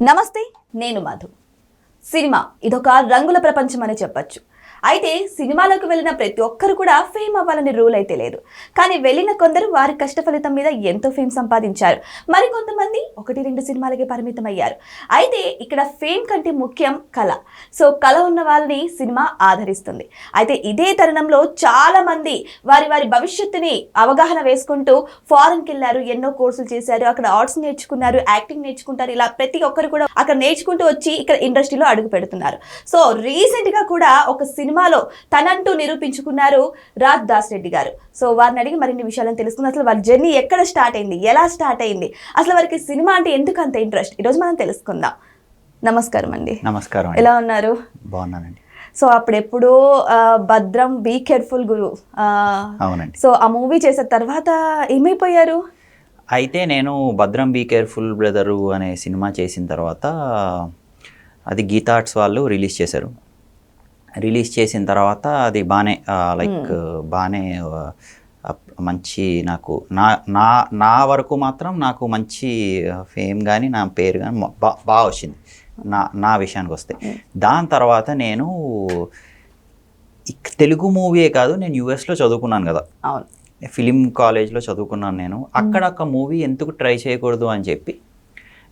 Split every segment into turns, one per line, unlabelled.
నమస్తే, నేను మధు. సినిమా ఇదొక రంగుల ప్రపంచం అని చెప్పొచ్చు. అయితే సినిమాలోకి వెళ్ళిన ప్రతి ఒక్కరు కూడా ఫేమ్ అవ్వాలని రూల్ అయితే లేదు. కానీ వెళ్ళిన కొందరు వారి కష్ట ఫలితం మీద ఎంతో ఫేమ్ సంపాదించారు. మరి కొంతమంది 1-2 సినిమాలకే పరిమితం అయ్యారు. అయితే ఇక్కడ ఫేమ్ కంటే ముఖ్యం కళ. సో కళ ఉన్న వాళ్ళని సినిమా ఆదరిస్తుంది. అయితే ఇదే తరుణంలో చాలా మంది వారి వారి భవిష్యత్తుని అవగాహన వేసుకుంటూ ఫారెన్కి వెళ్ళారు, ఎన్నో కోర్సులు చేశారు, అక్కడ ఆర్ట్స్ నేర్చుకున్నారు, యాక్టింగ్ నేర్చుకుంటారు. ఇలా ప్రతి ఒక్కరు కూడా అక్కడ నేర్చుకుంటూ వచ్చి ఇక్కడ ఇండస్ట్రీలో అడుగు పెడుతున్నారు. సో రీసెంట్గా కూడా ఒక సినిమాలో తనంటూ నిరూపించుకున్నారు రాజ్ దాస్ రెడ్డి గారు. సో వారిని అడిగి మరిన్ని విషయాలను తెలుసుకుందాం. అసలు వారి జర్నీ ఎక్కడ స్టార్ట్ అయింది, ఎలా స్టార్ట్ అయింది, అసలు వారికి సినిమా అంటే ఎందుకు అంత ఇంట్రెస్ట్, ఈరోజు మనం తెలుసుకుందాం. నమస్కారం అండి.
నమస్కారం.
ఎలా ఉన్నారు?
బాగున్నానండి.
సో అప్పుడెప్పుడో భద్రం బీ కేర్ఫుల్ గురు,
అవునండి.
సో ఆ మూవీ చేసిన తర్వాత ఏమైపోయారు?
అయితే నేను భద్రం బీ కేర్ఫుల్ బ్రదరు అనే సినిమా చేసిన తర్వాత అది గీతా ఆర్ట్స్ వాళ్ళు రిలీజ్ చేశారు. రిలీజ్ చేసిన తర్వాత అది బాగానే బాగానే మంచి నాకు నా వరకు మాత్రం నాకు మంచి ఫేమ్ కానీ నా పేరు కానీ బాగా వచ్చింది నా విషయానికి వస్తే. దాని తర్వాత నేను తెలుగు మూవీయే కాదు, నేను యూఎస్లో చదువుకున్నాను కదా, ఫిలిం కాలేజ్లో చదువుకున్నాను నేను. అక్కడ ఒక మూవీ ఎందుకు ట్రై చేయకూడదు అని చెప్పి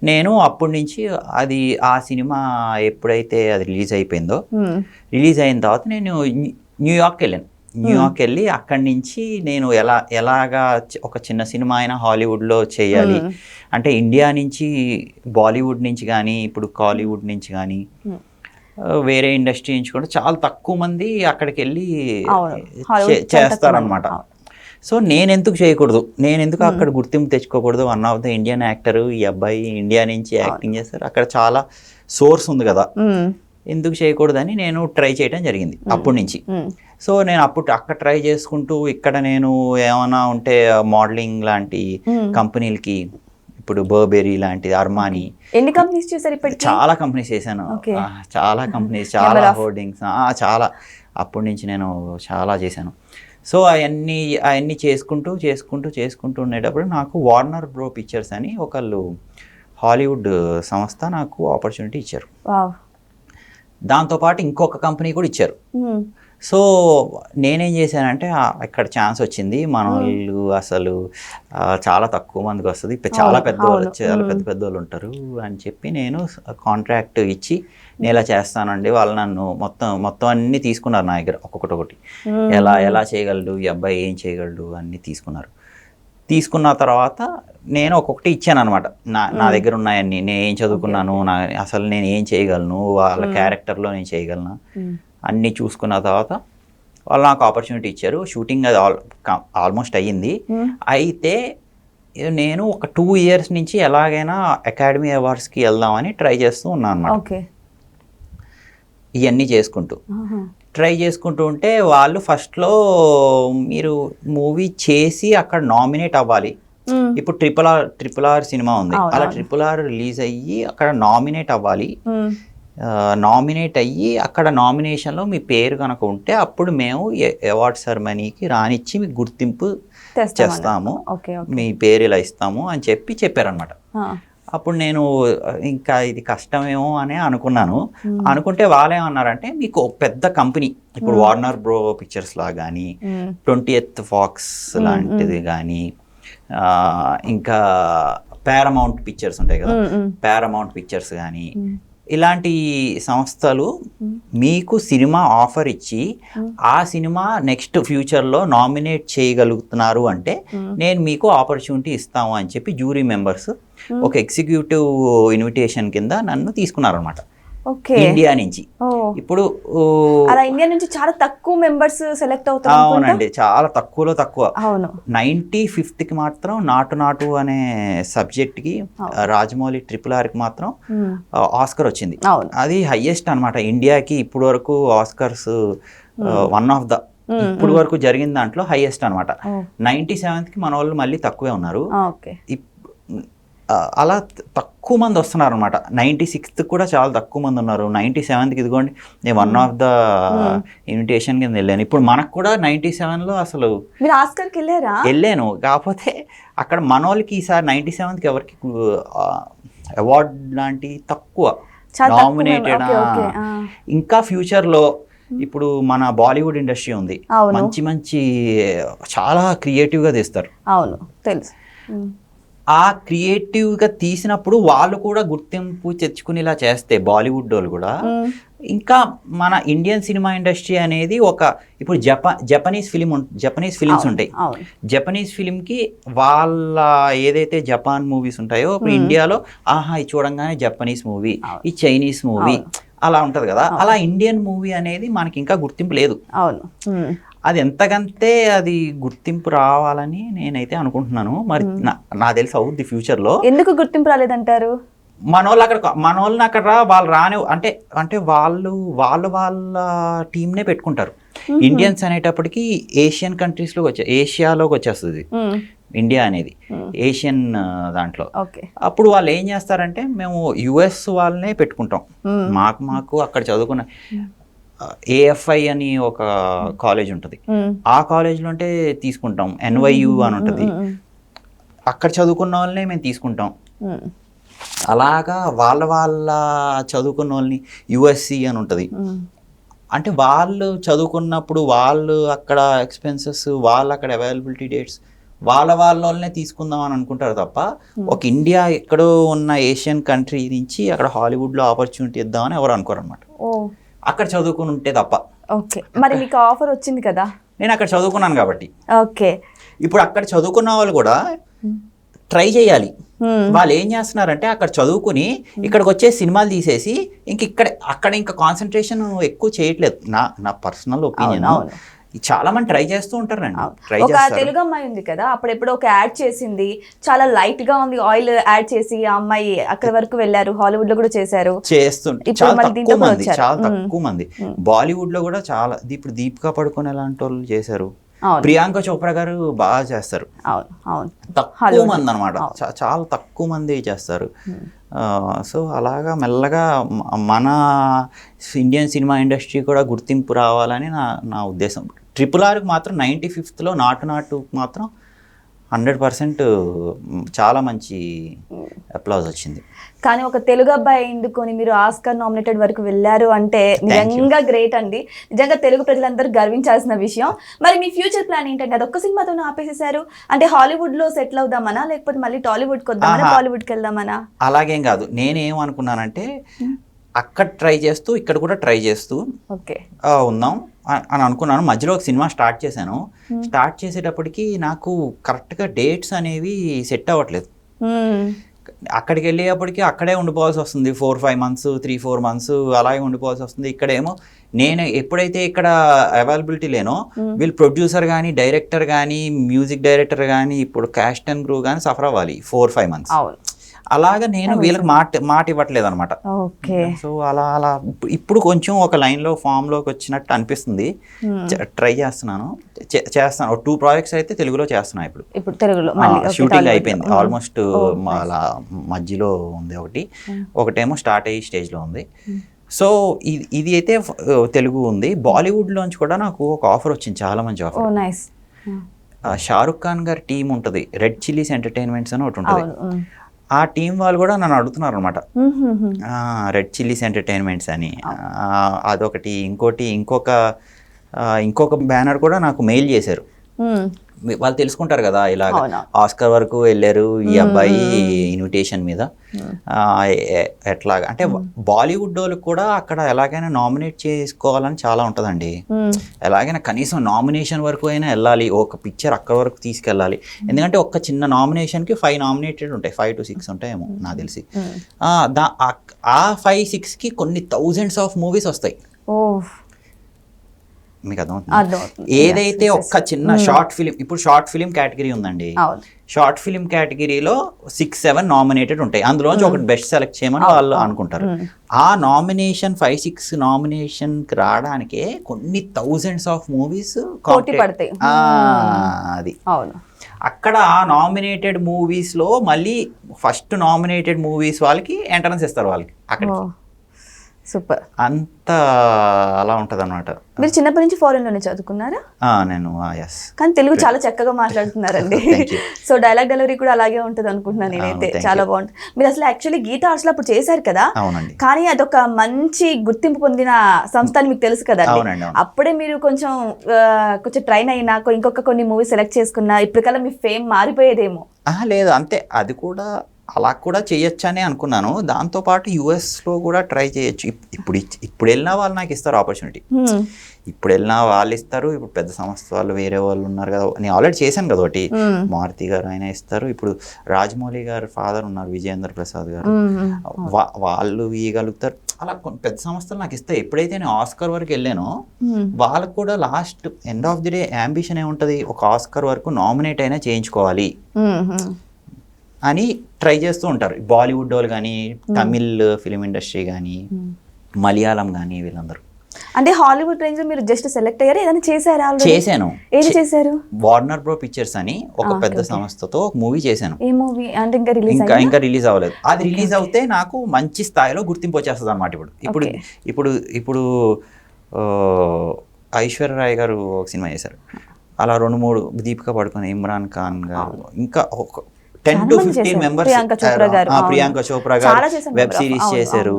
నేను అప్పటి నుంచి అది ఆ సినిమా ఎప్పుడైతే అది రిలీజ్ అయిపోయిందో, రిలీజ్ అయిన తర్వాత నేను న్యూయార్క్ వెళ్ళాను. న్యూయార్క్ వెళ్ళి అక్కడి నుంచి నేను ఎలాగా ఒక చిన్న సినిమా అయినా హాలీవుడ్లో చేయాలి అంటే, ఇండియా నుంచి బాలీవుడ్ నుంచి కానీ ఇప్పుడు కాలీవుడ్ నుంచి కానీ వేరే ఇండస్ట్రీ నుంచి కూడా చాలా తక్కువ మంది అక్కడికి వెళ్ళి చేస్తారనమాట. సో నేను ఎందుకు చేయకూడదు, నేను ఎందుకు అక్కడ గుర్తింపు తెచ్చుకోకూడదు? One of the Indian actor, ఈ అబ్బాయి ఇండియా నుంచి యాక్టింగ్ చేస్తారు, అక్కడ చాలా సోర్స్ ఉంది కదా, ఎందుకు చేయకూడదని నేను ట్రై చేయడం జరిగింది అప్పటి నుంచి. సో నేను అక్కడ ట్రై చేసుకుంటూ ఇక్కడ నేను ఏమైనా ఉంటే మోడలింగ్ లాంటి కంపెనీలకి, ఇప్పుడు బర్బెరీ లాంటిది, అర్మానీ,
ఎన్ని కంపెనీస్ చేశారు ఇప్పటికి?
చాలా కంపెనీస్ చేశాను, చాలా కంపెనీస్, చాలా హోర్డింగ్స్, చాలా. అప్పటి నుంచి నేను చాలా చేశాను. సో అవన్నీ చేసుకుంటూ ఉండేటప్పుడు నాకు వార్నర్ బ్రో పిక్చర్స్ అని ఒకళ్ళు హాలీవుడ్ సంస్థ నాకు ఆపర్చునిటీ ఇచ్చారు. దాంతోపాటు ఇంకొక కంపెనీ కూడా ఇచ్చారు. సో నేనేం చేశానంటే ఇక్కడ ఛాన్స్ వచ్చింది, మన వాళ్ళు అసలు చాలా తక్కువ మందికి వస్తుంది, చాలా పెద్ద వాళ్ళు ఉంటారు అని చెప్పి నేను కాంట్రాక్ట్ ఇచ్చి నేను ఇలా చేస్తానండి. వాళ్ళు నన్ను మొత్తం అన్నీ తీసుకున్నారు నా దగ్గర, ఒక్కొక్కటి ఎలా చేయగలడు ఈ అబ్బాయి, ఏం చేయగలడు అన్నీ తీసుకున్న తర్వాత నేను ఒక్కొక్కటి ఇచ్చాను అనమాట. నా దగ్గర ఉన్నాయన్నీ, నేను ఏం చదువుకున్నాను, అసలు నేను ఏం చేయగలను, వాళ్ళ క్యారెక్టర్లో నేను చేయగలను అన్నీ చూసుకున్న తర్వాత వాళ్ళు నాకు ఆపర్చునిటీ ఇచ్చారు. షూటింగ్ అది ఆల్మోస్ట్ అయ్యింది. అయితే నేను ఒక 2 years నుంచి ఎలాగైనా అకాడమీ అవార్డ్స్కి వెళ్దామని ట్రై చేస్తూ ఉన్నాను అనమాట. ఇవన్నీ ట్రై చేసుకుంటూ ఉంటే వాళ్ళు ఫస్ట్లో మీరు మూవీ చేసి అక్కడ నామినేట్ అవ్వాలి. ఇప్పుడు ట్రిపుల్ ఆర్ సినిమా ఉంది, అలా RRR రిలీజ్ అయ్యి అక్కడ నామినేట్ అవ్వాలి. నామినేట్ అయ్యి అక్కడ నామినేషన్లో మీ పేరు కనుక ఉంటే అప్పుడు మేము అవార్డ్ సెరమనీకి రానిచ్చి మీకు గుర్తింపు చేస్తాము, మీ పేరు ఇలా ఇస్తాము అని చెప్పారనమాట. అప్పుడు నేను ఇంకా ఇది కష్టమేమో అని అనుకున్నాను. అనుకుంటే వాళ్ళేమన్నారంటే, మీకు పెద్ద కంపెనీ ఇప్పుడు వార్నర్ బ్రో పిక్చర్స్ లా కానీ, 20th ఫాక్స్ లాంటిది కానీ, ఇంకా పారమౌంట్ పిక్చర్స్ ఉంటాయి కదా, పారమౌంట్ పిక్చర్స్ కానీ, ఇలాంటి సంస్థలు మీకు సినిమా ఆఫర్ ఇచ్చి ఆ సినిమా నెక్స్ట్ ఫ్యూచర్లో నామినేట్ చేయగలుగుతున్నారు అంటే నేను మీకు ఆపర్చునిటీ ఇస్తాము అని చెప్పి జ్యూరీ మెంబర్స్ ఒక ఎగ్జిక్యూటివ్ ఇన్విటేషన్ కింద నన్ను తీసుకున్నారు అనమాట, ఇండియా నుంచి. ఇప్పుడు
అలా ఇండియా నుంచి చాలా తక్కువ మెంబర్స్ సెలెక్ట్ అవుతారు.
అవునండి, చాలా తక్కువలో తక్కువ. 95th మాత్రం నాటు అనే సబ్జెక్ట్ కి రాజమౌళి RRR కి మాత్రం ఆస్కర్ వచ్చింది. అది హైయెస్ట్ అనమాట ఇండియాకి ఇప్పుడు వరకు ఆస్కర్స్, వన్ ఆఫ్ ద ఇప్పుడు వరకు జరిగిన దాంట్లో హైయెస్ట్ అనమాట. 97th మన వాళ్ళు మళ్ళీ తక్కువే ఉన్నారు. అలా తక్కువ మంది వస్తున్నారు అనమాట. 96th కూడా చాలా తక్కువ మంది ఉన్నారు. 97th ఇదిగోండి నేను వన్ ఆఫ్ ద ఇన్విటేషన్ కింద వెళ్ళాను. ఇప్పుడు మనకు కూడా 97లో అసలు
వెళ్ళాను,
కాకపోతే అక్కడ మన వాళ్ళకి ఈసారి 97కి ఎవరికి అవార్డ్ లాంటి తక్కువ
చాలా తక్కువ
నామినేటెడ్.
Okay, okay.
ఇంకా ఫ్యూచర్లో ఇప్పుడు మన బాలీవుడ్ ఇండస్ట్రీ ఉంది,
అవును.
మంచి మంచి చాలా క్రియేటివ్గా తీస్తారు.
అవును తెలుసు.
ఆ క్రియేటివ్గా తీసినప్పుడు వాళ్ళు కూడా గుర్తింపు తెచ్చుకునేలా చేస్తే బాలీవుడ్ వాళ్ళు కూడా ఇంకా మన ఇండియన్ సినిమా ఇండస్ట్రీ అనేది ఇప్పుడు జపనీస్ ఫిలిమ్స్ ఉంటాయి. జపనీస్ ఫిలింకి వాళ్ళ ఏదైతే జపాన్ మూవీస్ ఉంటాయో ఇప్పుడు ఇండియాలో ఇది చూడంగానే జపనీస్ మూవీ, ఈ చైనీస్ మూవీ అలా ఉంటది కదా, అలా ఇండియన్ మూవీ అనేది మనకి ఇంకా గుర్తింపు లేదు.
అవును,
అది ఎంతకంతే అది గుర్తింపు రావాలని నేనైతే అనుకుంటున్నాను. మరి నా తెలిసి అవుద్ది ఫ్యూచర్లో.
ఎందుకు గుర్తింపు రాలేదంటారు?
మన వాళ్ళని అక్కడ వాళ్ళు రాని అంటే వాళ్ళ టీంనే పెట్టుకుంటారు. ఇండియన్స్ అనేటప్పటికి ఏషియన్ కంట్రీస్లోకి ఏషియాలోకి వచ్చేస్తుంది ఇండియా అనేది, ఏషియన్ దాంట్లో. అప్పుడు వాళ్ళు ఏం చేస్తారంటే మేము యుఎస్ వాళ్ళనే పెట్టుకుంటాం. మాకు అక్కడ చదువుకున్న ఏఎఫ్ఐ అని ఒక కాలేజ్ ఉంటుంది, ఆ కాలేజ్లో అంటే తీసుకుంటాం. NYU అని ఉంటుంది, అక్కడ చదువుకున్న వాళ్ళనే మేము తీసుకుంటాం. అలాగా వాళ్ళ చదువుకున్న వాళ్ళని USC అని ఉంటుంది. అంటే వాళ్ళు చదువుకున్నప్పుడు వాళ్ళు అక్కడ ఎక్స్పెన్సెస్, వాళ్ళు అక్కడ అవైలబిలిటీ డేట్స్ వాళ్ళనే తీసుకుందాం అని అనుకుంటారు తప్ప ఒక ఇండియా ఎక్కడో ఉన్న ఏషియన్ కంట్రీ నుంచి అక్కడ హాలీవుడ్లో ఆపర్చునిటీ ఇద్దామని ఎవరు అనుకోరు అనమాట, అక్కడ చదువుకుని ఉంటే తప్ప.
ఓకే, మరి మీకు ఆఫర్ వచ్చింది కదా?
నేను అక్కడ చదువుకున్నాను కాబట్టి.
ఓకే,
ఇప్పుడు అక్కడ చదువుకున్న వాళ్ళు కూడా ట్రై చేయాలి. వాళ్ళు ఏం చేస్తున్నారంటే అక్కడ చదువుకుని ఇక్కడికి వచ్చే సినిమాలు తీసేసి అక్కడ ఇంకా కాన్సన్ట్రేషన్ ఎక్కువ చేయట్లేదు. నా పర్సనల్ ఒపీనియన్. చాలా మంది ట్రై చేస్తూ ఉంటారండి.
ఒక తెలుగు అమ్మాయి ఉంది కదా, అప్పుడు ఎప్పుడో ఒక యాడ్ చేసింది, చాలా లైట్ గా ఉంది, ఆయిల్ యాడ్ చేసి ఆ అమ్మాయి అక్కడ వరకు వెళ్ళారు, హాలీవుడ్ లో కూడా చేస్తుంటే
చాలా తక్కువ మంది. బాలీవుడ్ లో కూడా చాలా, ఇప్పుడు దీపికా పడుకోన్ ఎలాంటి వాళ్ళు చేశారు, ప్రియాంక చోప్రా గారు బాగా చేస్తారు. తక్కువ మంది అనమాట, చాలా తక్కువ మంది చేస్తారు. సో అలాగా మెల్లగా మన ఇండియన్ సినిమా ఇండస్ట్రీ కూడా గుర్తింపు రావాలని నా ఉద్దేశం. RRR మాత్రం 95th నాటు మాత్రం 100% చాలా మంచి అప్లాజ్ వచ్చింది.
కానీ ఒక తెలుగు అబ్బాయి ఎందుకొని మీరు ఆస్కార్ నామినేటెడ్ వరకు వెళ్ళారు అంటే నిజంగా గ్రేట్ అండి. నిజంగా తెలుగు ప్రజలందరూ గర్వించాల్సిన విషయం. మరి మీ ఫ్యూచర్ ప్లాన్ ఏంటంటే అదొక్క సినిమాతో ఆపేసేసారు అంటే హాలీవుడ్ లో సెటిల్ అవుదామనా, లేకపోతే మళ్ళీ టాలీవుడ్కి వద్దామనా, బాలీవుడ్కి వెళ్దామనా?
అలాగేం కాదు, నేనేమనుకున్నానంటే అక్కడ ట్రై చేస్తూ ఇక్కడ కూడా ట్రై చేస్తూ ఉందాం అని అనుకున్నాను. మధ్యలో ఒక సినిమా స్టార్ట్ చేశాను. స్టార్ట్ చేసేటప్పటికి నాకు కరెక్ట్గా డేట్స్ అనేవి సెట్ అవ్వట్లేదు. అక్కడికి వెళ్ళేటప్పటికి అక్కడే ఉండిపోవాల్సి వస్తుంది, 4-5 months 3-4 months అలాగే ఉండిపోవాల్సి వస్తుంది. ఇక్కడేమో నేను ఎప్పుడైతే ఇక్కడ అవైలబిలిటీ లేనో వీళ్ళు ప్రొడ్యూసర్ కానీ, డైరెక్టర్ కానీ, మ్యూజిక్ డైరెక్టర్ కానీ, ఇప్పుడు క్యాస్ట్ అండ్ క్రూ కానీ సఫర్ అవ్వాలి 4-5 months. అలాగా నేను వీళ్ళకి మాట ఇవ్వట్లేదు అనమాట. సో అలా ఇప్పుడు కొంచెం ఒక లైన్లో ఫామ్లోకి వచ్చినట్టు అనిపిస్తుంది. ట్రై చేస్తాను. 2 projects అయితే తెలుగులో చేస్తున్నాను. ఇప్పుడు తెలుగులో షూటింగ్ అయిపోయింది ఆల్మోస్ట్, అలా మధ్యలో ఉంది ఒకటేమో స్టార్ట్ అయ్యే స్టేజ్లో ఉంది. సో ఇది అయితే తెలుగు ఉంది. బాలీవుడ్లోంచి కూడా నాకు ఒక ఆఫర్ వచ్చింది, చాలా మంచి ఆఫర్. షారుఖ్ ఖాన్ గారి టీం ఉంటుంది, రెడ్ చిల్లీస్ ఎంటర్టైన్మెంట్స్ అని ఒకటి ఉంటుంది. ఆ టీం వాళ్ళు కూడా నన్ను అడుగుతున్నారు అనమాట, రెడ్ చిల్లీస్ ఎంటర్టైన్మెంట్స్ అని అదొకటి. ఇంకొక బ్యానర్ కూడా నాకు మెయిల్ చేశారు. వాళ్ళు తెలుసుకుంటారు కదా, ఇలాగ ఆస్కార్ వరకు వెళ్ళారు ఈ అబ్బాయి ఇన్విటేషన్ మీద, ఎట్లాగా అంటే బాలీవుడ్ వాళ్ళకి కూడా అక్కడ ఎలాగైనా నామినేట్ చేసుకోవాలని చాలా ఉంటుందండి. ఎలాగైనా కనీసం నామినేషన్ వరకు అయినా వెళ్ళాలి, ఒక పిక్చర్ అక్కడ వరకు తీసుకెళ్ళాలి. ఎందుకంటే ఒక చిన్న నామినేషన్కి 5 నామినేటెడ్ ఉంటాయి, 5 to 6 ఉంటాయేమో నాకు తెలిసి. ఆ 5-6కి కొన్ని thousands of movies వస్తాయి. మీకు అర్థమవుతుంది? ఏదైతే ఒక్క చిన్న షార్ట్ ఫిలిం, ఇప్పుడు షార్ట్ ఫిలిం కేటగిరీ ఉందండి, షార్ట్ ఫిలిం కేటగిరీలో 6-7 నామినేటెడ్ ఉంటాయి. అందులోంచి ఒకటి బెస్ట్ సెలెక్ట్ చేయమని వాళ్ళు అనుకుంటారు. ఆ నామినేషన్ 5-6 నామినేషన్కి రావడానికే కొన్ని thousands of movies
పడతాయి.
అది అక్కడ ఆ నామినేటెడ్ మూవీస్లో మళ్ళీ ఫస్ట్ నామినేటెడ్ మూవీస్ వాళ్ళకి ఎంట్రన్స్ ఇస్తారు వాళ్ళకి అక్కడికి.
సూపర్.
అంత అలా ఉంటుంది అనమాట.
మీరు చిన్నప్పటి నుంచి ఫారెన్ లోనే చదువుకున్నారా?
నేను ఎస్.
కానీ తెలుగు చాలా చక్కగా మాట్లాడుతున్నారండి. సో డైలాగ్ డెలివరీ కూడా అలాగే ఉంటుంది అనుకుంటున్నాను నేనైతే. చాలా బాగుంటుంది. మీరు అసలు యాక్చువల్లీ గీతా ఆర్ట్స్ లో అప్పుడు చేశారు కదా,
అవునండి.
కానీ అదొక మంచి గుర్తింపు పొందిన సంస్థ అని మీకు తెలుసు కదా. అప్పుడే మీరు కొంచెం ట్రైన్ అయినా ఇంకొక కొన్ని మూవీస్ సెలెక్ట్ చేసుకున్నా ఇప్పటికల్లా మీ ఫేమ్ మారిపోయేదేమో.
లేదు, అంతే. అది కూడా అలా కూడా చేయొచ్చు అని అనుకున్నాను. దాంతోపాటు యూఎస్లో కూడా ట్రై చేయొచ్చు. ఇప్పుడు వెళ్ళినా వాళ్ళు నాకు ఇస్తారు ఆపర్చునిటీ. ఇప్పుడు వెళ్ళినా వాళ్ళు ఇస్తారు. ఇప్పుడు పెద్ద సంస్థ వాళ్ళు వేరే వాళ్ళు ఉన్నారు కదా, నేను ఆల్రెడీ చేశాను కదా ఒకటి. మారుతి గారు ఆయన ఇస్తారు. ఇప్పుడు రాజమౌళి గారు ఫాదర్ ఉన్నారు, విజయేంద్ర ప్రసాద్ గారు, వాళ్ళు ఇవ్వగలుగుతారు. అలా పెద్ద సంస్థలు నాకు ఇస్తాయి. ఎప్పుడైతే నేను ఆస్కర్ వరకు వెళ్ళానో వాళ్ళకు కూడా last end of the day ambition ఏముంటుంది, ఒక ఆస్కర్ వరకు నామినేట్ అయినా చేయించుకోవాలి అని ట్రై చేస్తూ ఉంటారు. బాలీవుడ్ వాళ్ళు కానీ, తమిళ్ ఫిలిం ఇండస్ట్రీ కానీ, మలయాళం కానీ, వీళ్ళందరూ.
అంటే హాలీవుడ్ రేంజ్ లో మీరు జస్ట్ సెలెక్ట్ అయ్యారు, ఏదైనా చేశారా?
చేశాను.
ఏది చేశారు?
వార్నర్ బ్రో పిక్చర్స్ అని ఒక పెద్ద సంస్థతో ఒక మూవీ చేశాను.
ఏ మూవీ అంటే ఇంకా
రిలీజ్ అవ్వలేదు. అది రిలీజ్ అవుతే నాకు మంచి స్థాయిలో గుర్తింపు వచ్చేస్తుంది అనమాట. ఇప్పుడు ఐశ్వర్య రాయ్ గారు ఒక సినిమా చేశారు. అలా 2-3 దీపిక పడుకుని, ఇమ్రాన్ ఖాన్ గారు, ఇంకా 10 to 15 మెంబర్స్, ప్రియాంక చోప్రా గారు వెబ్ సిరీస్ చేశారు.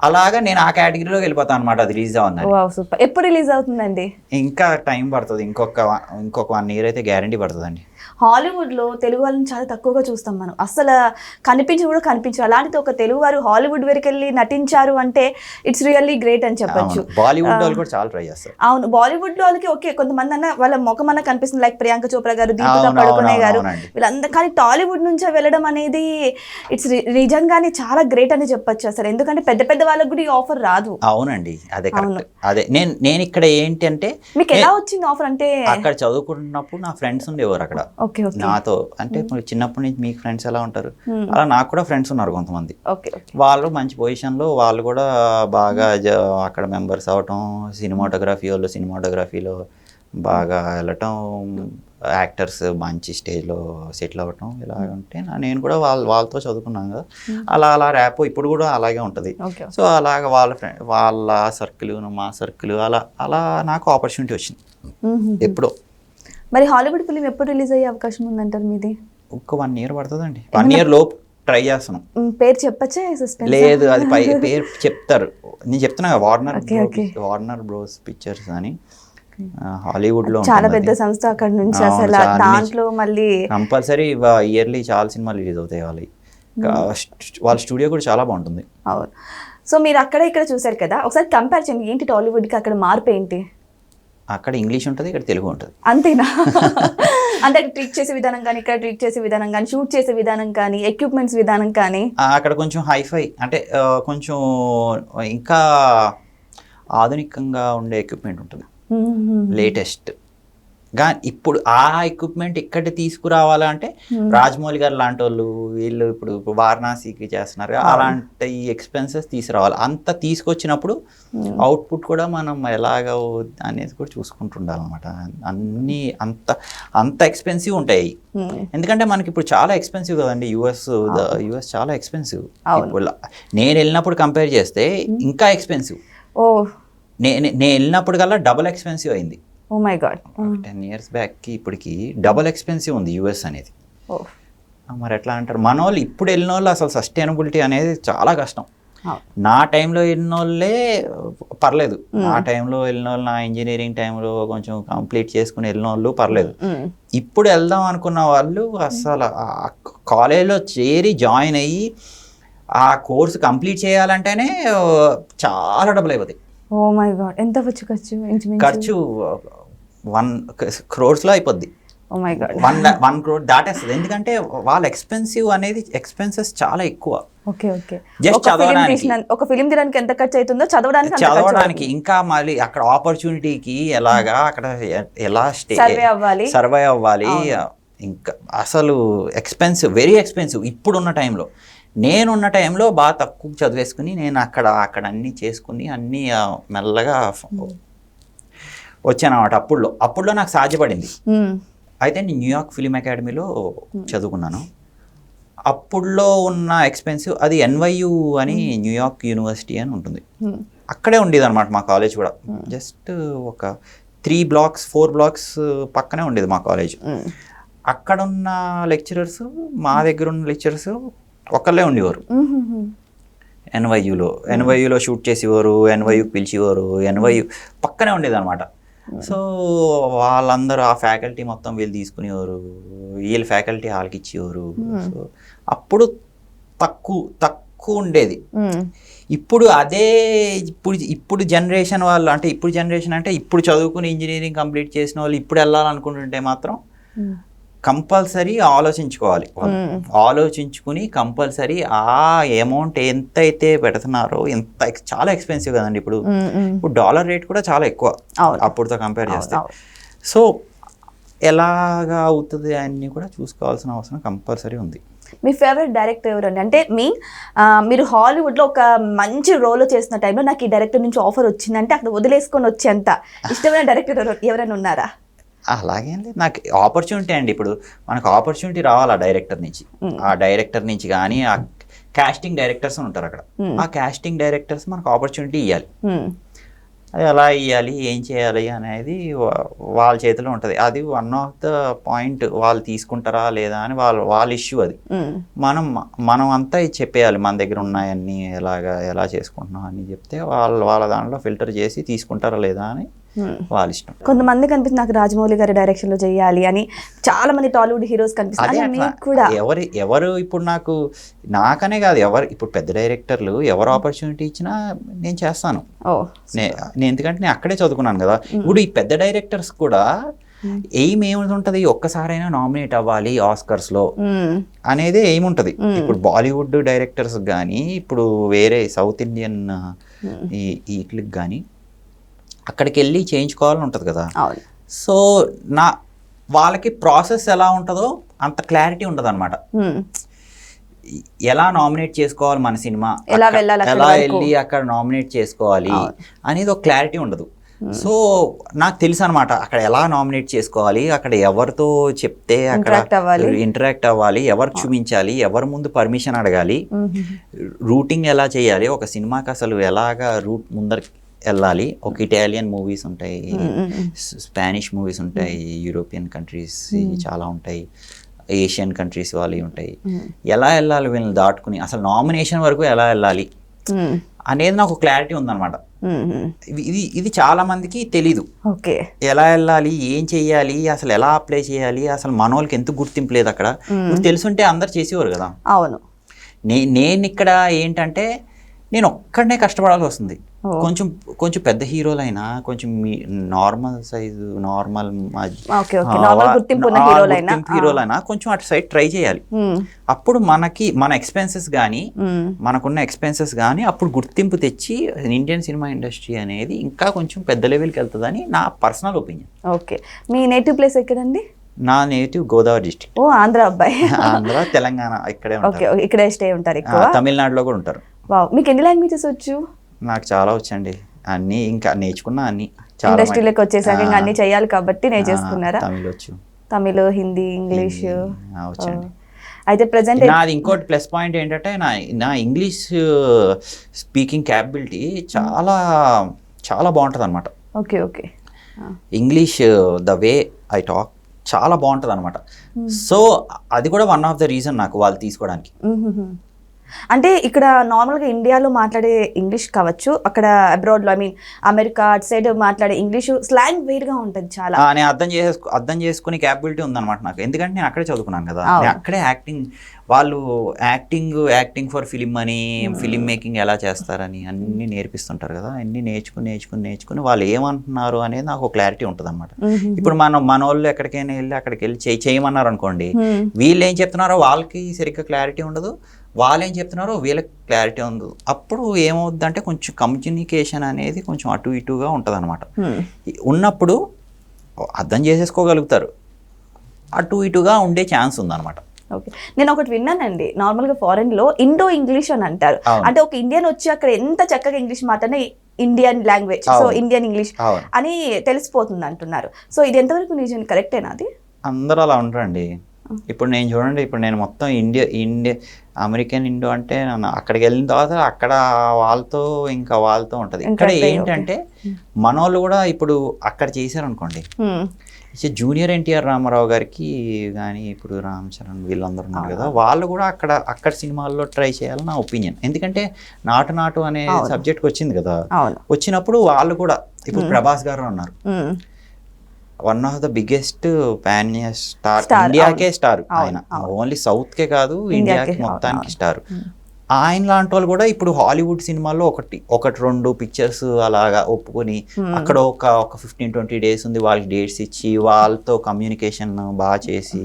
అలాగా నేను ఆ కేటగిరీలోకి వెళ్ళిపోతాను అనమాట. అది రిలీజ్ అవ్వాలి.
ఎప్పుడు రిలీజ్ అవుతుందండి?
ఇంకా టైం పడుతుంది. ఇంకొక 1 year అయితే గ్యారంటీ పడుతుందండి.
హాలీవుడ్లో తెలుగు వాళ్ళని చాలా తక్కువగా చూస్తాం మనం, అసలు కనిపించరు. అలాంటిది ఒక తెలుగు వారు హాలీవుడ్ వరకు వెళ్ళి నటించారు అంటే ఇట్స్ రియల్లీ గ్రేట్ అని చెప్పొచ్చు.
బాలీవుడ్ వాళ్ళు కూడా చాలా ట్రై చేస్తారు.
అవును, బాలీవుడ్ వాళ్ళకి ఓకే, కొంతమంది అన్న వాళ్ళ ముఖం అన్న కనిపిస్తుంది, లైక్ ప్రియాంక చోప్రా గారు, దీపికా పడుకునే గారు, వీళ్ళందరూ. కానీ టాలీవుడ్ నుంచే వెళ్ళడం అనేది ఇట్స్ నిజంగానే చాలా గ్రేట్ అని చెప్పొచ్చు అసలు. ఎందుకంటే పెద్ద పెద్ద వాళ్ళకి కూడా ఈ ఆఫర్ రాదు.
అవునండి, అదే కరెక్ట్. అదే నేను ఇక్కడ ఏంటి అంటే,
మీకు ఎలా వచ్చింది ఆఫర్? అంటే
అక్కడ చదువుకున్నప్పుడు నా ఫ్రెండ్స్ ఉండేవారు అక్కడ నాతో. అంటే చిన్నప్పటి నుంచి మీకు ఫ్రెండ్స్ ఎలా ఉంటారు, అలా నాకు కూడా ఫ్రెండ్స్ ఉన్నారు కొంతమంది. వాళ్ళు మంచి పొజిషన్ లో, వాళ్ళు కూడా బాగా అక్కడ మెంబర్స్ అవటం, సినిమాటోగ్రఫీలో బాగా వెళ్ళటం, యాక్టర్స్ మంచి స్టేజ్లో సెటిల్ అవ్వటం, ఇలా ఉంటే నేను కూడా వాళ్ళతో చదువుకున్నాను కదా, అలా ర్యాప్ ఇప్పుడు కూడా అలాగే ఉంటుంది. సో అలాగ వాళ్ళ సర్కిల్, మా సర్కిల్, అలా నాకు ఆపర్చునిటీ వచ్చింది ఎప్పుడో.
మరి హాలీవుడ్ ఫిలిం ఎప్పుడు రిలీజ్ అయ్యే అవకాశం ఉందంటారు మీది?
ఒక 1 year పడుతుందండి. 1 year లోపు ట్రై చేస్తున్నాం.
పేరు చెప్పచ్చా?
లేదు, అది పేరు చెప్తారు. నేను చెప్తున్నా వార్నర్ బ్రోస్ పిక్చర్స్ అని హాలీవుడ్ లో
చాలా పెద్ద సంస్థ. అక్కడ నుంచి అసలు దాంట్లో మళ్ళీ
కంపల్సరీ ఇయర్లీ చాలా సినిమాలు రిలీజ్ అవుతాయి వాళ్ళ స్టూడియో కూడా చాలా బాగుంటుంది.
అవును. సో మీరు అక్కడ ఇక్కడ చూసారు కదా, ఒకసారి కంపేర్ చేయండి. ఏంటి టాలీవుడ్కి అక్కడ మార్పు ఏంటి?
అక్కడ ఇంగ్లీష్ ఉంటుంది, ఇక్కడ తెలుగు ఉంటుంది.
అంతేనా? అంటే ట్రీట్ చేసే విధానం కానీ, ఇక్కడ ట్రీట్ చేసే విధానం కానీ, షూట్ చేసే విధానం కానీ, ఎక్విప్మెంట్స్ విధానం కానీ,
అక్కడ కొంచెం హైఫై, అంటే కొంచెం ఇంకా ఆధునికంగా ఉండే ఎక్విప్మెంట్ ఉంటుంది, లేటెస్ట్ గా. ఇప్పుడు ఆ ఎక్విప్మెంట్ ఇక్కడ తీసుకురావాలంటే రాజమౌళి గారు లాంటి వాళ్ళు, వీళ్ళు ఇప్పుడు వారణాసికి చేస్తున్నారు, అలాంటి ఎక్స్పెన్సెస్ తీసుకురావాలి. అంత తీసుకొచ్చినప్పుడు అవుట్పుట్ కూడా మనం ఎలాగ అనేది కూడా చూసుకుంటుండాలన్నమాట. అన్నీ అంత ఎక్స్పెన్సివ్ ఉంటాయి. ఎందుకంటే మనకి ఇప్పుడు చాలా ఎక్స్పెన్సివ్ కదండి యుఎస్ చాలా ఎక్స్పెన్సివ్. నేను వెళ్ళినప్పుడు కంపేర్ చేస్తే ఇంకా ఎక్స్పెన్సివ్. నేను వెళ్ళినప్పుడు కల్లా డబుల్ ఎక్స్పెన్సివ్ అయింది.
ఓ మై గాడ్.
10 years బ్యాక్కి ఇప్పటికి డబుల్ ఎక్స్పెన్సివ్ ఉంది యుఎస్ అనేది. మరి ఎట్లా అంటారు మన వాళ్ళు? ఇప్పుడు వెళ్ళిన వాళ్ళు అసలు సస్టైనబిలిటీ అనేది చాలా కష్టం. నా టైంలో వెళ్ళిన వాళ్ళే పర్లేదు, నా టైంలో వెళ్ళిన వాళ్ళు, నా ఇంజనీరింగ్ టైంలో కొంచెం కంప్లీట్ చేసుకుని వెళ్ళిన వాళ్ళు పర్లేదు. ఇప్పుడు వెళ్దాం అనుకున్న వాళ్ళు అసలు కాలేజ్లో చేరి జాయిన్ అయ్యి ఆ కోర్సు కంప్లీట్ చేయాలంటేనే చాలా డబ్బులు అయిపోతాయి.
ఓ మై గాడ్, ఎంత ఖర్చు?
1 crore అయిపోద్ది.
ఓ మై గాడ్,
1 crore దాటేస్తుంది. ఎందుకంటే వాళ్ళ ఎక్స్పెన్సెస్ చాలా ఎక్కువ. జస్ట్ చదవడానికి,
ఒక ఫిలిం తీయడానికి ఎంత ఖర్చు అవుతుందో చదవడానికి
ఇంకా మళ్ళీ అక్కడ ఆపర్చునిటీకి ఎలాగా, అక్కడ ఎలా సర్వే అవ్వాలి, ఇంకా అసలు ఎక్స్పెన్సివ్, వెరీ ఎక్స్పెన్సివ్. ఇప్పుడున్న టైంలో, నేనున్న టైంలో బాగా తక్కువ చదివేసుకుని నేను అక్కడ అన్నీ చేసుకుని అన్నీ మెల్లగా వచ్చాను అన్నమాట. అప్పుడులో నాకు సాధ్యపడింది. అయితే నేను న్యూయార్క్ ఫిలిం అకాడమీలో చదువుకున్నాను. అప్పుడులో ఉన్న ఎక్స్పెన్సివ్ అది NYU అని న్యూయార్క్ యూనివర్సిటీ అని ఉంటుంది. అక్కడే ఉండేది అనమాట మా కాలేజ్ కూడా. జస్ట్ ఒక 4 బ్లాక్స్ పక్కనే ఉండేది మా కాలేజ్. అక్కడ ఉన్న లెక్చరర్స్ మా దగ్గర ఉన్న లెక్చరర్స్ ఒకళ్ళే ఉండేవారు. NYUలో షూట్ చేసేవారు, NYUకి పిలిచేవారు, NYU పక్కనే ఉండేది అనమాట. సో వాళ్ళందరూ ఆ ఫ్యాకల్టీ మొత్తం వీళ్ళు తీసుకునేవారు, వీళ్ళ ఫ్యాకల్టీ వాళ్ళకి ఇచ్చేవారు. సో అప్పుడు తక్కువ ఉండేది. ఇప్పుడు అదే ఇప్పుడు జనరేషన్ వాళ్ళు అంటే ఇప్పుడు చదువుకుని ఇంజనీరింగ్ కంప్లీట్ చేసిన వాళ్ళు ఇప్పుడు వెళ్ళాలనుకుంటుంటే మాత్రం కంపల్సరీ ఆలోచించుకుని కంపల్సరీ ఆ అమౌంట్ ఎంత అయితే పెడుతున్నారో చాలా ఎక్స్పెన్సివ్ కదండి. ఇప్పుడు డాలర్ రేట్ కూడా చాలా ఎక్కువ అప్పుడుతో కంపేర్ చేస్తే. సో ఎలాగా అవుతుంది అన్నీ కూడా చూసుకోవాల్సిన అవసరం కంపల్సరీ ఉంది.
మీ ఫేవరెట్ డైరెక్టర్ ఎవరండి? అంటే మీరు హాలీవుడ్లో ఒక మంచి రోల్ చేసిన టైంలో నాకు ఈ డైరెక్టర్ నుంచి ఆఫర్ వచ్చిందంటే అక్కడ వదిలేసుకొని వచ్చేంత ఇష్టమైన డైరెక్టర్ ఎవరైనా ఉన్నారా?
అలాగేం లేదు, నాకు ఆపర్చునిటీ అండి. ఇప్పుడు మనకు ఆపర్చునిటీ రావాలి ఆ డైరెక్టర్ నుంచి కానీ ఆ కాస్టింగ్ డైరెక్టర్స్ ఉంటారు అక్కడ. ఆ కాస్టింగ్ డైరెక్టర్స్ మనకు ఆపర్చునిటీ ఇవ్వాలి. అది ఎలా ఇవ్వాలి, ఏం చేయాలి అనేది వాళ్ళ చేతిలో ఉంటుంది. అది వన్ ఆఫ్ ద పాయింట్. వాళ్ళు తీసుకుంటారా లేదా అని వాళ్ళ ఇష్యూ అది. మనం అంతా చెప్పేయాలి, మన దగ్గర ఉన్నాయన్నీ ఎలా చేసుకుంటున్నాం అని చెప్తే వాళ్ళ దాంట్లో ఫిల్టర్ చేసి తీసుకుంటారా లేదా అని వాళ్ళ ఇష్టం.
కొంతమంది కనిపిస్తుంది నాకు రాజమౌళి గారి డైరెక్షన్ లో చేయాలి అని, చాలా మంది టాలీవుడ్ హీరోస్ కనిపిస్తారు.
ఎవరు ఇప్పుడు నాకనే కాదు, ఇప్పుడు పెద్ద డైరెక్టర్లు ఎవరు ఆపర్చునిటీ ఇచ్చినా నేను చేస్తాను. ఎందుకంటే నేను అక్కడే చదువుకున్నాను కదా. ఇప్పుడు ఈ పెద్ద డైరెక్టర్స్ కూడా ఎయిమ్ ఏముంటది, ఒక్కసారైనా నామినేట్ అవ్వాలి ఆస్కర్స్ లో అనేది ఎయిమ్ ఉంటది. ఇప్పుడు బాలీవుడ్ డైరెక్టర్స్ కానీ ఇప్పుడు వేరే సౌత్ ఇండియన్ వీటికి కానీ అక్కడికి వెళ్ళి చేయించుకోవాలని ఉంటుంది కదా. సో వాళ్ళకి ప్రాసెస్ ఎలా ఉంటుందో అంత క్లారిటీ ఉండదు అనమాట. ఎలా నామినేట్ చేసుకోవాలి మన సినిమా, ఎలా వెళ్ళి అక్కడ నామినేట్ చేసుకోవాలి అనేది ఒక క్లారిటీ ఉండదు. సో నాకు తెలుసు అనమాట అక్కడ ఎలా నామినేట్ చేసుకోవాలి, అక్కడ ఎవరితో చెప్తే అక్కడ ఇంటరాక్ట్ అవ్వాలి, ఎవరు చూపించాలి, ఎవరి ముందు పర్మిషన్ అడగాలి, రూటింగ్ ఎలా చేయాలి, ఒక సినిమాకి అసలు ఎలాగా రూట్ ముందర వెళ్ళాలి. ఒక ఇటాలియన్ మూవీస్ ఉంటాయి, స్పానిష్ మూవీస్ ఉంటాయి, యూరోపియన్ కంట్రీస్ చాలా ఉంటాయి, ఏషియన్ కంట్రీస్ వాళ్ళు ఉంటాయి. ఎలా వెళ్ళాలి వీళ్ళని దాటుకుని అసలు నామినేషన్ వరకు ఎలా వెళ్ళాలి అనేది నాకు క్లారిటీ ఉందన్నమాట. ఇది చాలా మందికి తెలీదు. ఎలా వెళ్ళాలి, ఏం చెయ్యాలి, అసలు ఎలా అప్లై చేయాలి, అసలు మనోళ్ళకి ఎంత గుర్తింపు లేదు అక్కడ. తెలుసుంటే అందరు చేసేవారు కదా.
అవును.
నేను ఇక్కడ ఏంటంటే నేను ఒక్కడనే కష్టపడాల్సి వస్తుంది. కొంచెం పెద్ద హీరోలైనా కొంచెం నార్మల్ సైజు గుర్తింపు హీరోలైనా కొంచెం అటు సైడ్ ట్రై చేయాలి. అప్పుడు మన ఎక్స్పెన్సెస్ కానీ మనకున్న ఎక్స్పెన్సెస్ కానీ అప్పుడు గుర్తింపు తెచ్చి ఇండియన్ సినిమా ఇండస్ట్రీ అనేది ఇంకా కొంచెం పెద్ద లెవెల్కి వెళ్తుందని నా పర్సనల్ ఒపీనియన్.
ఓకే, మీ నేటివ్ ప్లేస్ ఎక్కడండి?
నా నేటివ్ గోదావరి డిస్ట్రిక్ట్.
ఆంధ్ర అబ్బాయి.
ఆంధ్ర, తెలంగాణ
ఇక్కడే స్టే ఉంటారు.
తమిళనాడులో కూడా ఉంటారు.
మీకు ఎన్ని లాంగ్వేజెస్ వచ్చు?
నాకు చాలా వచ్చండి, అన్ని ఇంకా నేర్చుకున్నా. అన్ని
ఇండస్ట్రీలోకి వచ్చేసాక ఇంకా అన్ని చేయాలి కాబట్టి నేర్చేసుకున్నారా?
తమిళ్ వచ్చు,
తమిళ్, హిందీ, ఇంగ్లీష్ వచ్చండి. అయితే ప్రెసెంట్
నాది ఇంకోటి ప్లస్ పాయింట్ ఏంటంటే నా ఇంగ్లీష్ స్పీకింగ్ క్యాపబిలిటీ చాలా చాలా బాగుంటుంది అనమాట.
Okay.
English the way I talk చాలా బాగుంటుంది అనమాట. సో అది కూడా వన్ ఆఫ్ ద రీజన్ నాకు వాళ్ళు తీసుకోవడానికి.
అంటే ఇక్కడ నార్మల్గా ఇండియాలో మాట్లాడే ఇంగ్లీష్ కావచ్చు, అక్కడ అబ్రాడ్లో అమెరికా అటు సైడ్ మాట్లాడే ఇంగ్లీష్ స్లాంగ్ వేరుగా ఉంటుంది చాలా.
నేను అర్థం చేసుకునే క్యాపబిలిటీ ఉందన్నమాట నాకు. ఎందుకంటే నేను అక్కడే చదువుకున్నాను కదా, నేను అక్కడే వాళ్ళు యాక్టింగ్ ఫర్ ఫిలిం అని, ఫిలిం మేకింగ్ ఎలా చేస్తారని అన్ని నేర్పిస్తుంటారు కదా. అన్ని నేర్చుకుని వాళ్ళు ఏమంటున్నారు అనేది నాకు క్లారిటీ ఉంటుంది అనమాట. ఇప్పుడు మన వాళ్ళు ఎక్కడికైనా అక్కడికి వెళ్ళి చేయమన్నారు అనుకోండి, వీళ్ళు ఏం చెప్తున్నారో వాళ్ళకి సరిగ్గా క్లారిటీ ఉండదు, వాళ్ళు ఏం చెప్తున్నారో వీళ్ళకి క్లారిటీ ఉండదు. అప్పుడు ఏమవుద్దంటే కొంచెం కమ్యూనికేషన్ అనేది కొంచెం అటు ఇటుగా ఉంటుంది అనమాట. ఉన్నప్పుడు అర్థం చేసేసుకోగలుగుతారు, అటు ఇటుగా ఉండే ఛాన్స్ ఉందన్నమాట.
ఓకే, నేను ఒకటి విన్నానండి, నార్మల్గా ఫారెన్లో ఇండో ఇంగ్లీష్ అని అంటారు. అంటే ఒక ఇండియన్ వచ్చి అక్కడ ఎంత చక్కగా ఇంగ్లీష్ మాట్లాడినా Indian language, so Indian English అని తెలిసిపోతుంది అంటున్నారు. సో ఇది ఎంతవరకు నిజం, కరెక్టేనా? అది
అందరూ అలా ఉంటారండి. ఇప్పుడు నేను చూడండి, ఇప్పుడు నేను మొత్తం ఇండియా అమెరికన్ ఇండో అంటే నన్ను అక్కడికి వెళ్ళిన తర్వాత అక్కడ వాళ్ళతో ఉంటుంది. ఇక్కడ ఏంటంటే మనోళ్ళు కూడా ఇప్పుడు అక్కడ చేశారనుకోండి, జూనియర్ ఎన్టీఆర్ రామారావు గారికి కానీ ఇప్పుడు రామ్ చరణ్ వీళ్ళందరూ ఉన్నారు కదా, వాళ్ళు కూడా అక్కడ సినిమాల్లో ట్రై చేయాలని నా ఒపీనియన్. ఎందుకంటే నాటు అనే సబ్జెక్ట్ వచ్చింది కదా, వచ్చినప్పుడు వాళ్ళు కూడా ఇప్పుడు ప్రభాస్ గారు ఉన్నారు, one of the biggest pan star, ఇండియాకే స్టార్ ఆయన, ఓన్లీ సౌత్ కే కాదు ఇండియాకి మొత్తానికి స్టార్. ఆయన లాంటి వాళ్ళు కూడా ఇప్పుడు హాలీవుడ్ సినిమాల్లో ఒకటి రెండు పిక్చర్స్ అలాగా ఒప్పుకొని అక్కడ ఒక 15-20 days ఉంది, వాళ్ళకి డేట్స్ ఇచ్చి వాళ్ళతో కమ్యూనికేషన్ బాగా చేసి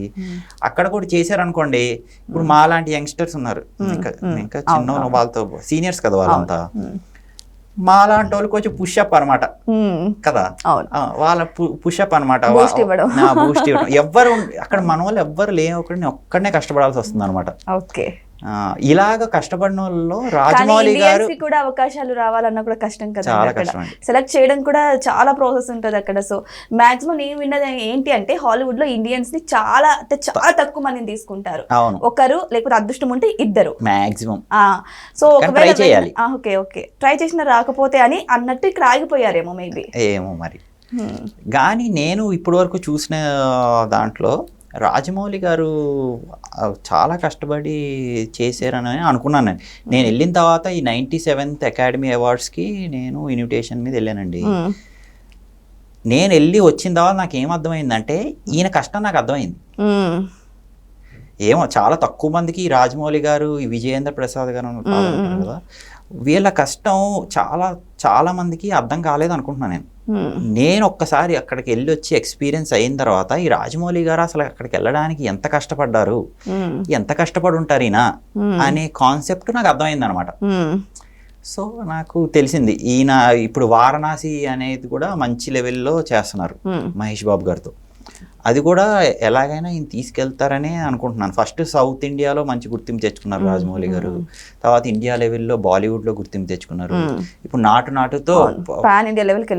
అక్కడ కూడా చేశారనుకోండి. ఇప్పుడు మా లాంటి యంగ్స్టర్స్ ఉన్నారు, ఇంకా చిన్న వాళ్ళతో సీనియర్స్ కదా వాళ్ళంతా, మా లాంటి వాళ్ళకి వచ్చి పుషప్ అనమాట కదా, వాళ్ళ పుషప్ అనమాట, బూస్ట్ ఇవ్వడం. ఎవ్వరు అక్కడ మన వాళ్ళు ఎవ్వరు లేని ఒక్కడనే కష్టపడాల్సి వస్తుంది అనమాట. ఇలాగ కష్టపడిన వాళ్ళలో రాజమౌళి గారు
కూడా అవకాశాలు రావాలన్నా కూడా కష్టం కదా,
చాలా కష్టం,
సెలెక్ట్ చేయడం కూడా చాలా ప్రాసెస్ ఉంటుంది అక్కడ. సో మాక్సిమం నేను విన్నది ఏంటి అంటే హాలీవుడ్ లో ఇండియన్స్ ని చాలా తక్కువ మందిని తీసుకుంటారు, ఒకరు లేకపోతే అదృష్టం ఉంటే ఇద్దరు మాక్సిమం. సో ఒకవేళ ఓకే ట్రై చేసినా రాకపోతే అని అన్నట్టు ఇక్కడ ఆగిపోయారేమో మేబీ, ఏమో మరి.
కానీ నేను ఇప్పటి వరకు చూసిన దాంట్లో రాజమౌళి గారు చాలా కష్టపడి చేశారని అనుకున్నాను. నేను వెళ్ళిన తర్వాత ఈ 97th అకాడమీ అవార్డ్స్కి నేను ఇన్విటేషన్ మీద వెళ్ళానండి. నేను వెళ్ళి వచ్చిన తర్వాత నాకు ఏం అర్థమైందంటే ఈయన కష్టం నాకు అర్థమైంది. ఏమో చాలా తక్కువ మందికి రాజమౌళి గారు, ఈ విజయేంద్ర ప్రసాద్ గారు కదా, వీళ్ళ కష్టం చాలా మందికి అర్థం కాలేదు అనుకుంటున్నాను నేను ఒక్కసారి అక్కడికి వెళ్ళి వచ్చి ఎక్స్పీరియన్స్ అయిన తర్వాత ఈ రాజమౌళి గారు అసలు అక్కడికి వెళ్ళడానికి ఎంత కష్టపడ్డారు, ఎంత కష్టపడి ఉంటారు ఈయన అనే కాన్సెప్ట్ నాకు అర్థమైంది అనమాట. సో నాకు తెలిసింది ఈయన ఇప్పుడు వారణాసి అనేది కూడా మంచి లెవెల్లో చేస్తున్నారు మహేష్ బాబు గారితో. అది కూడా ఎలాగైనా ఈయన తీసుకెళ్తారనే అనుకుంటున్నాను. ఫస్ట్ సౌత్ ఇండియాలో మంచి గుర్తింపు తెచ్చుకున్నారు రాజమౌళి గారు, తర్వాత ఇండియా లెవెల్లో బాలీవుడ్లో గుర్తింపు తెచ్చుకున్నారు. ఇప్పుడు నాటుతో
పాన్ ఇండియా లెవెల్కి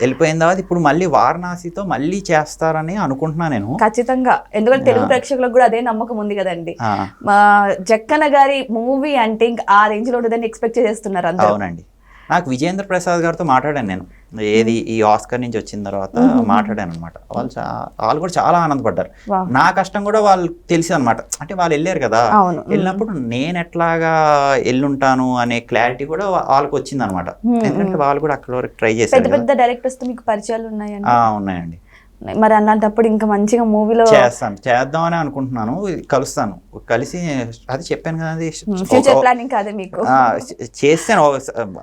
వెళ్ళిపోయిన తర్వాత ఇప్పుడు మళ్ళీ వారణాసితో మళ్ళీ చేస్తారని అనుకుంటున్నాను నేను
ఖచ్చితంగా. ఎందుకంటే తెలుగు ప్రేక్షకులకు కూడా అదే నమ్మకం ఉంది కదండి, మా జక్కన్న గారి మూవీ అంటే ఇంకా ఆ రేంజ్ లో ఉంటుందని ఎక్స్పెక్ట్ చేస్తున్నారు అందరూ.
అవునండి, నాకు విజయేంద్ర ప్రసాద్ గారితో మాట్లాడాను నేను, ఏది ఈ ఆస్కర్ నుంచి వచ్చిన తర్వాత మాట్లాడాను అనమాట. వాళ్ళు కూడా చాలా ఆనందపడ్డారు. నా కష్టం కూడా వాళ్ళు తెలిసి అనమాట, అంటే వాళ్ళు వెళ్ళారు కదా, వెళ్ళినప్పుడు నేను ఎట్లాగా వెళ్ళుంటాను అనే క్లారిటీ కూడా వాళ్ళకి వచ్చింది అనమాట. ఎందుకంటే వాళ్ళు కూడా అక్కడ వరకు ట్రై చేశారు.
పెద్ద డైరెక్టర్స్ తో మీకు పరిచయాలు
ఉన్నాయండి.
మరి అన్నప్పుడు ఇంకా మంచిగా మూవీలో
చేద్దామని అనుకుంటున్నాను, కలుస్తాను, కలిసి అది చెప్పాను కదా,
ఫ్యూచర్ ప్లానింగ్ కాదే మీకు.
చేశాను,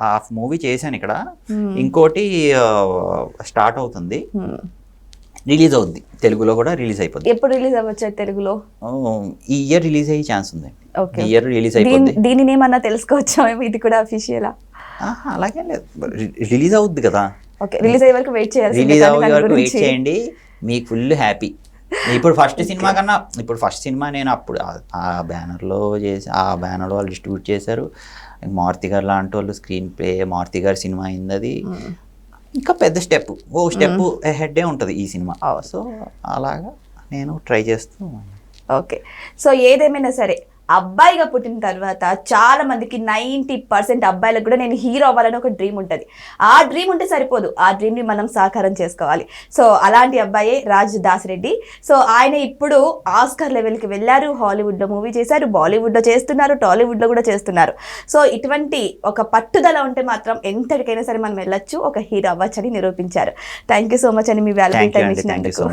ఆ మూవీ చేశాను ఇక్కడ, ఇంకోటి స్టార్ట్ అవుతుంది, రిలీజ్ అవుద్ది, తెలుగులో కూడా రిలీజ్ అయిపోతుంది.
ఎప్పుడు రిలీజ్ అవ్వచ్చు తెలుగులో?
ఈ ఇయర్ రిలీజ్ అయ్యే ఛాన్స్ ఉంది, ఈ ఇయర్ రిలీజ్ అయిపోతుంది.
దీనిని ఏమన్నా తెలుసుకోవచ్చా, ఇది కూడా అఫీషియలా?
అలాగే లేదు, రిలీజ్ అవుద్ది కదా,
రిలీజ్ అయ్యే వరకు వెయిట్ చేయాలి.
రిలీజ్ అయ్యే వరకు వెయిట్ చేయండి, మీకు ఫుల్ హ్యాపీ. ఇప్పుడు ఫస్ట్ సినిమా కన్నా ఫస్ట్ సినిమా నేను అప్పుడు ఆ బ్యానర్లో చేసి, ఆ బ్యానర్లో వాళ్ళు డిస్ట్రిబ్యూట్ చేశారు, మారుతి గారు లాంటి వాళ్ళు స్క్రీన్ ప్లే, మారుతి గారి సినిమా అయింది, అది ఇంకా పెద్ద స్టెప్ హెడ్డే ఉంటుంది ఈ సినిమా. సో అలాగా నేను ట్రై చేస్తూ.
ఓకే, సో ఏదేమైనా సరే అబ్బాయిగా పుట్టిన తర్వాత చాలా మందికి 90% అబ్బాయిలకు కూడా నేను హీరో అవ్వాలని ఒక డ్రీమ్ ఉంటుంది. ఆ డ్రీమ్ ఉంటే సరిపోదు, ఆ డ్రీమ్ని మనం సాకారం చేసుకోవాలి. సో అలాంటి అబ్బాయే రాజు దాసిరెడ్డి. సో ఆయన ఇప్పుడు ఆస్కర్ లెవెల్కి వెళ్ళారు, హాలీవుడ్లో మూవీ చేశారు, బాలీవుడ్లో చేస్తున్నారు, టాలీవుడ్లో కూడా చేస్తున్నారు. సో ఇటువంటి ఒక పట్టుదల ఉంటే మాత్రం ఎంతటికైనా సరే మనం వెళ్ళొచ్చు, ఒక హీరో అవ్వచ్చని నిరూపించారు. థ్యాంక్ యూ సో మచ్ అని మీ వాల్యుబుల్ టైం ఇచ్చినందుకు.